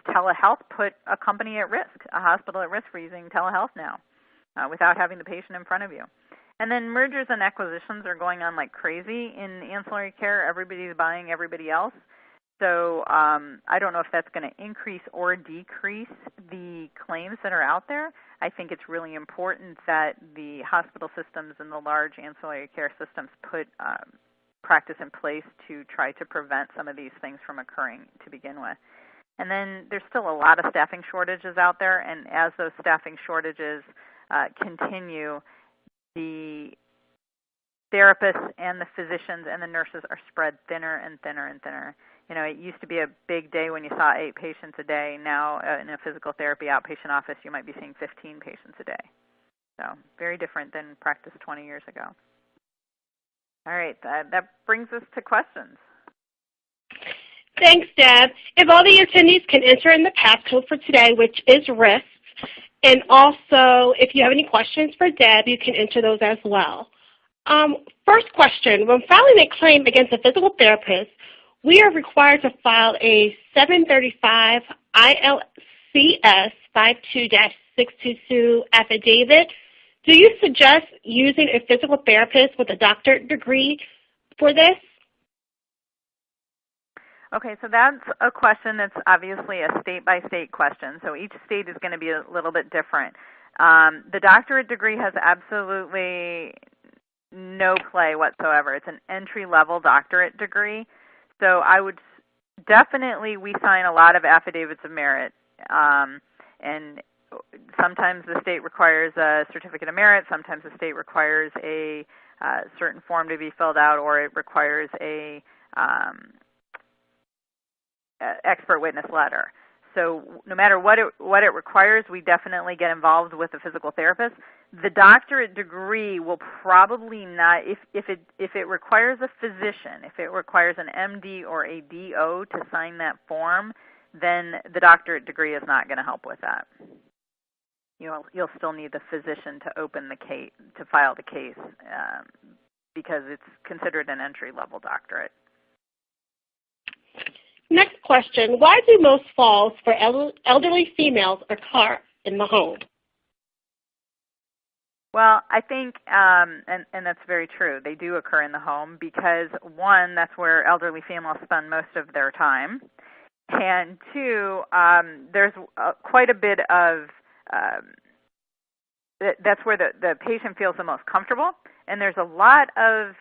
telehealth put a company at risk, a hospital at risk for using telehealth now without having the patient in front of you? And then mergers and acquisitions are going on like crazy in ancillary care. Everybody's buying everybody else. So I don't know if that's going to increase or decrease the claims that are out there. I think it's really important that the hospital systems and the large ancillary care systems put practice in place to try to prevent some of these things from occurring to begin with. And then there's still a lot of staffing shortages out there, and as those staffing shortages continue, the therapists and the physicians and the nurses are spread thinner and thinner and thinner. It used to be a big day when you saw 8 patients a day. Now in a physical therapy outpatient office, you might be seeing 15 patients a day. So very different than practice 20 years ago. All right, that brings us to questions. Thanks, Deb. If all the attendees can enter in the passcode for today, which is RISK, and also if you have any questions for Deb, you can enter those as well. First question, when filing a claim against a physical therapist, we are required to file a 735 ILCS 52-622 affidavit. Do you suggest using a physical therapist with a doctorate degree for this? Okay, so that's a question that's obviously a state-by-state question. So each state is going to be a little bit different. The doctorate degree has absolutely no play whatsoever. It's an entry-level doctorate degree. So I would definitely, we sign a lot of affidavits of merit, and sometimes the state requires a certificate of merit, sometimes the state requires a certain form to be filled out, or it requires a expert witness letter. So no matter what it requires, we definitely get involved with the physical therapist. The doctorate degree will probably not, if it requires a physician, if it requires an MD or a DO to sign that form, then the doctorate degree is not going to help with that. You'll still need the physician to open the case, to file the case, because it's considered an entry-level doctorate. Next question, why do most falls for elderly females occur in the home? Well, I think, and that's very true, they do occur in the home because, one, that's where elderly females spend most of their time, and 2, there's quite a bit of that's where the patient feels the most comfortable. And there's a lot of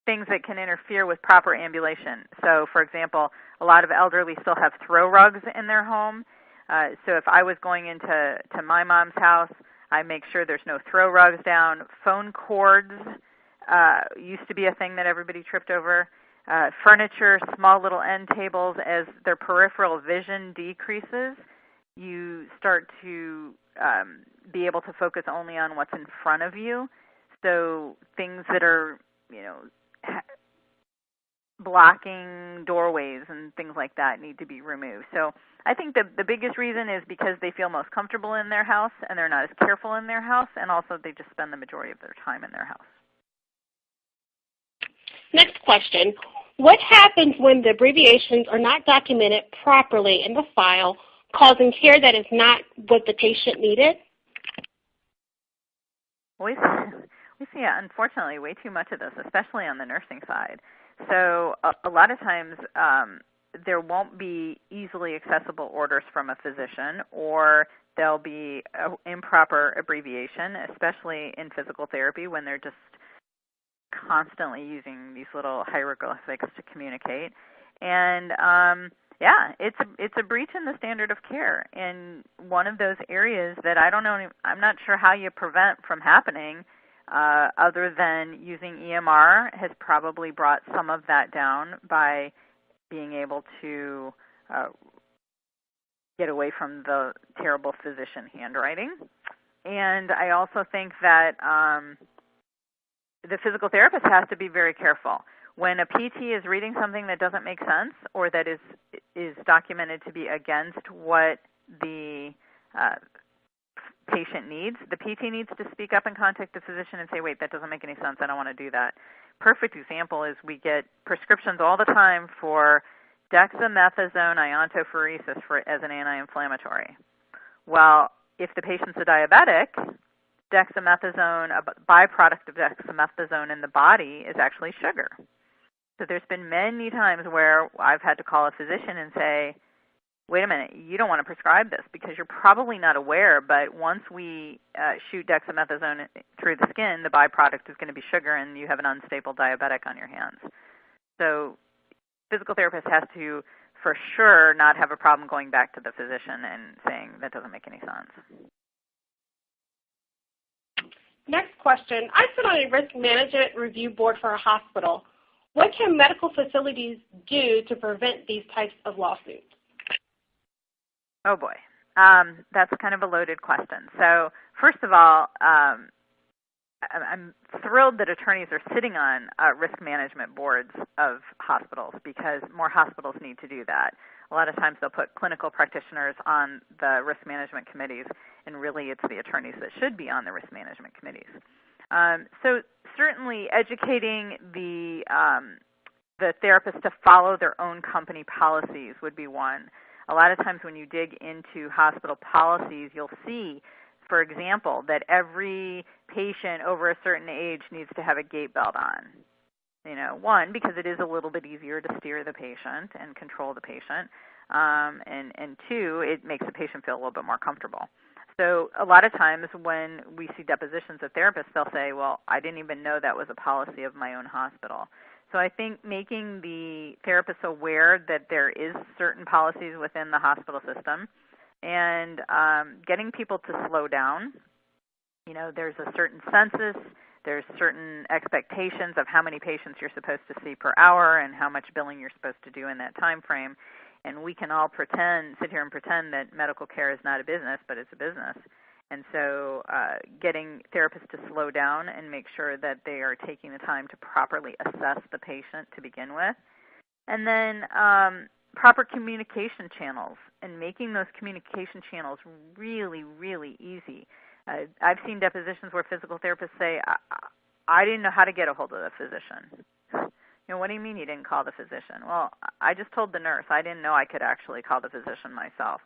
things that can interfere with proper ambulation. So, for example, a lot of elderly still have throw rugs in their home. So if I was going into my mom's house, I make sure there's no throw rugs down. Phone cords used to be a thing that everybody tripped over. Furniture, small little end tables, as their peripheral vision decreases, you start to be able to focus only on what's in front of you. So things that are, blocking doorways and things like that need to be removed. So I think the biggest reason is because they feel most comfortable in their house and they're not as careful in their house, and also they just spend the majority of their time in their house. Next question. What happens when the abbreviations are not documented properly in the file, causing care that is not what the patient needed? We see, unfortunately, way too much of this, especially on the nursing side. So a lot of times there won't be easily accessible orders from a physician, or there'll be an improper abbreviation, especially in physical therapy when they're just constantly using these little hieroglyphics to communicate. And it's a breach in the standard of care. And one of those areas that I'm not sure how you prevent from happening, other than using EMR, has probably brought some of that down by being able to get away from the terrible physician handwriting. And I also think that the physical therapist has to be very careful. When a PT is reading something that doesn't make sense or that is documented to be against what the patient needs, the PT needs to speak up and contact the physician and say, wait, that doesn't make any sense, I don't want to do that. Perfect example is we get prescriptions all the time for dexamethasone iontophoresis as an anti-inflammatory. Well, if the patient's a diabetic, dexamethasone, a byproduct of dexamethasone in the body, is actually sugar. So there's been many times where I've had to call a physician and say, wait a minute, you don't want to prescribe this because you're probably not aware, but once we shoot dexamethasone through the skin, the byproduct is going to be sugar and you have an unstable diabetic on your hands. So physical therapist has to, for sure, not have a problem going back to the physician and saying that doesn't make any sense. Next question. I sit on a risk management review board for a hospital. What can medical facilities do to prevent these types of lawsuits? Oh, boy. That's kind of a loaded question. So first of all, I'm thrilled that attorneys are sitting on risk management boards of hospitals because more hospitals need to do that. A lot of times they'll put clinical practitioners on the risk management committees, and really it's the attorneys that should be on the risk management committees. So certainly educating the therapist to follow their own company policies would be one. A lot of times when you dig into hospital policies, you'll see, for example, that every patient over a certain age needs to have a gait belt on. One, because it is a little bit easier to steer the patient and control the patient, and two, it makes the patient feel a little bit more comfortable. So a lot of times when we see depositions of therapists, they'll say, well, I didn't even know that was a policy of my own hospital. So I think making the therapists aware that there is certain policies within the hospital system and getting people to slow down. There's a certain census, there's certain expectations of how many patients you're supposed to see per hour and how much billing you're supposed to do in that time frame. And we can all sit here and pretend that medical care is not a business, but it's a business. And so getting therapists to slow down and make sure that they are taking the time to properly assess the patient to begin with. And then proper communication channels and making those communication channels really, really easy. I've seen depositions where physical therapists say, I didn't know how to get a hold of the physician. What do you mean you didn't call the physician? Well, I just told the nurse. I didn't know I could actually call the physician myself.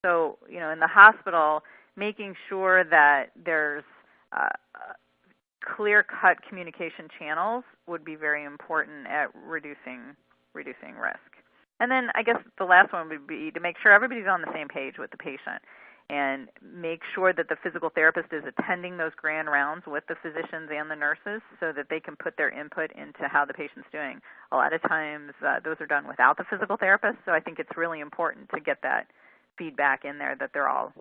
So, in the hospital, making sure that there's clear-cut communication channels would be very important at reducing risk. And then I guess the last one would be to make sure everybody's on the same page with the patient. and make sure that the physical therapist is attending those grand rounds with the physicians and the nurses so that they can put their input into how the patient's doing. A lot of times those are done without the physical therapist, so I think it's really important to get that feedback in there that they're all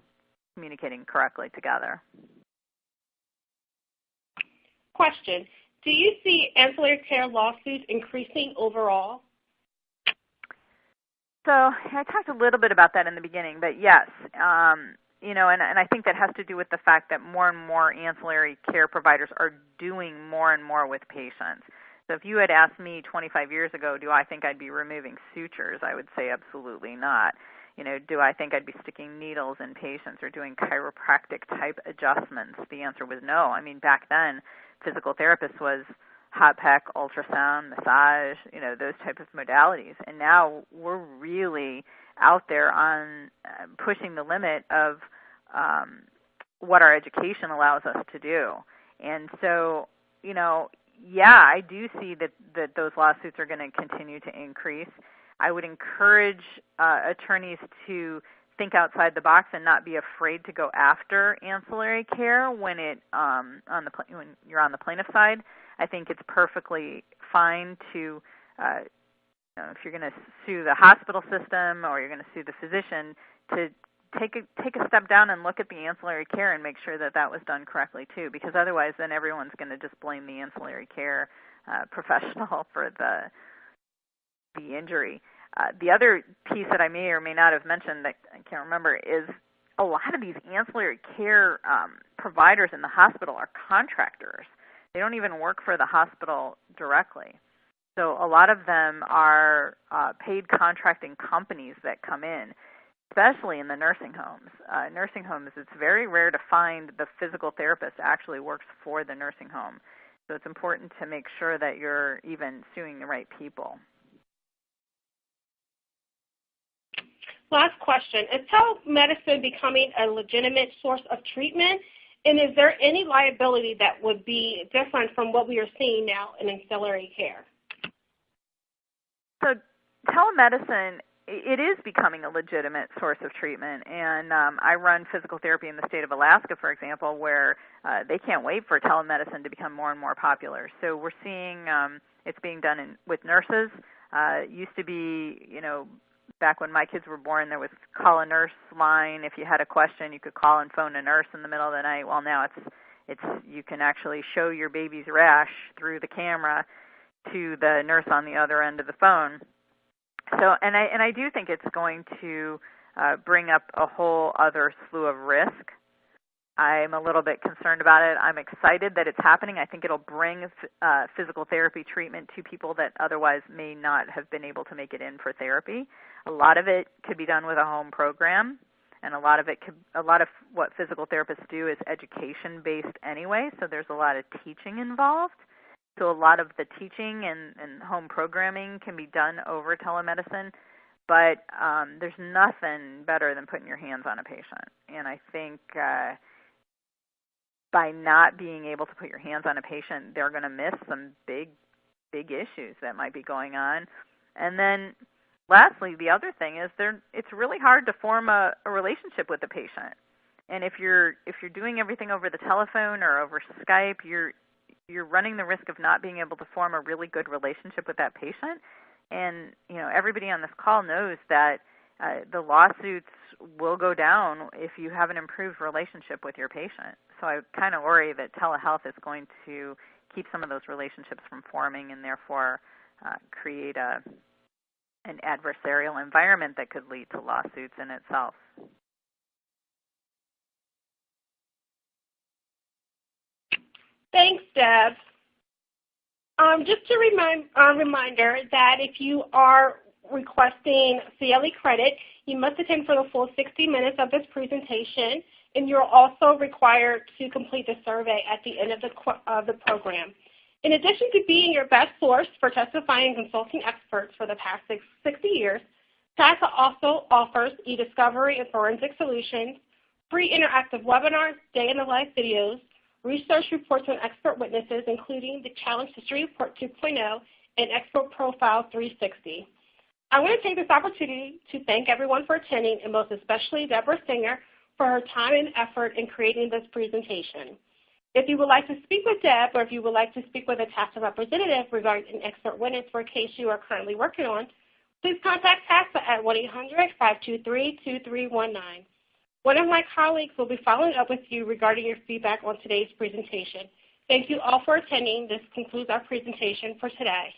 communicating correctly together. Question: do you see ancillary care lawsuits increasing overall? So I talked a little bit about that in the beginning, but yes, you know, and I think that has to do with the fact that more and more ancillary care providers are doing more and more with patients. So if you had asked me 25 years ago, do I think I'd be removing sutures, I would say absolutely not. You know, do I think I'd be sticking needles in patients or doing chiropractic type adjustments? The answer was no. I mean, back then, physical therapist was hot pack, ultrasound, massage, you know, those type of modalities. And now we're really out there on pushing the limit of what our education allows us to do. And so, you know, yeah, I do see that those lawsuits are going to continue to increase. I would encourage attorneys to think outside the box and not be afraid to go after ancillary care when when you're on the plaintiff side. I think it's perfectly fine to, you know, if you're going to sue the hospital system or you're going to sue the physician, to take a step down and look at the ancillary care and make sure that that was done correctly too, because otherwise then everyone's going to just blame the ancillary care professional for the injury. The other piece that I may or may not have mentioned that I can't remember is a lot of these ancillary care providers in the hospital are contractors. They don't even work for the hospital directly. So a lot of them are paid contracting companies that come in, especially in the nursing homes. Nursing homes, it's very rare to find the physical therapist actually works for the nursing home. So it's important to make sure that you're even suing the right people. Last question: is telemedicine becoming a legitimate source of treatment? And is there any liability that would be different from what we are seeing now in ancillary care? So telemedicine, it is becoming a legitimate source of treatment. And I run physical therapy in the state of Alaska, for example, where they can't wait for telemedicine to become more and more popular. So we're seeing it's being done with nurses. It used to be, you know, back when my kids were born, there was call a nurse line. If you had a question, you could call and phone a nurse in the middle of the night. Well, now it's you can actually show your baby's rash through the camera to the nurse on the other end of the phone. So, and I do think it's going to bring up a whole other slew of risk. I'm a little bit concerned about it. I'm excited that it's happening. I think it'll bring physical therapy treatment to people that otherwise may not have been able to make it in for therapy. A lot of it could be done with a home program, and a lot of what physical therapists do is education-based anyway, so there's a lot of teaching involved. So a lot of the teaching and home programming can be done over telemedicine, but there's nothing better than putting your hands on a patient. And I think by not being able to put your hands on a patient, they're going to miss some big issues that might be going on. And then lastly, the other thing is it's really hard to form a relationship with the patient. And if you're doing everything over the telephone or over Skype, you're running the risk of not being able to form a really good relationship with that patient. And, you know, everybody on this call knows that the lawsuits will go down if you have an improved relationship with your patient. So I kind of worry that telehealth is going to keep some of those relationships from forming and therefore create an adversarial environment that could lead to lawsuits in itself. Thanks, Deb. Just a reminder that if you are requesting CLE credit, you must attend for the full 60 minutes of this presentation, and you're also required to complete the survey at the end of the program. In addition to being your best source for testifying and consulting experts for the past 60 years, TASA also offers e-discovery and forensic solutions, free interactive webinars, day-in-the-life videos, research reports on expert witnesses, including the Challenge History Report 2.0 and Expert Profile 360. I want to take this opportunity to thank everyone for attending, and most especially Deborah Singer for her time and effort in creating this presentation. If you would like to speak with Deb, or if you would like to speak with a TASA representative regarding an expert witness for a case you are currently working on, please contact TASA at 1-800-523-2319. One of my colleagues will be following up with you regarding your feedback on today's presentation. Thank you all for attending. This concludes our presentation for today.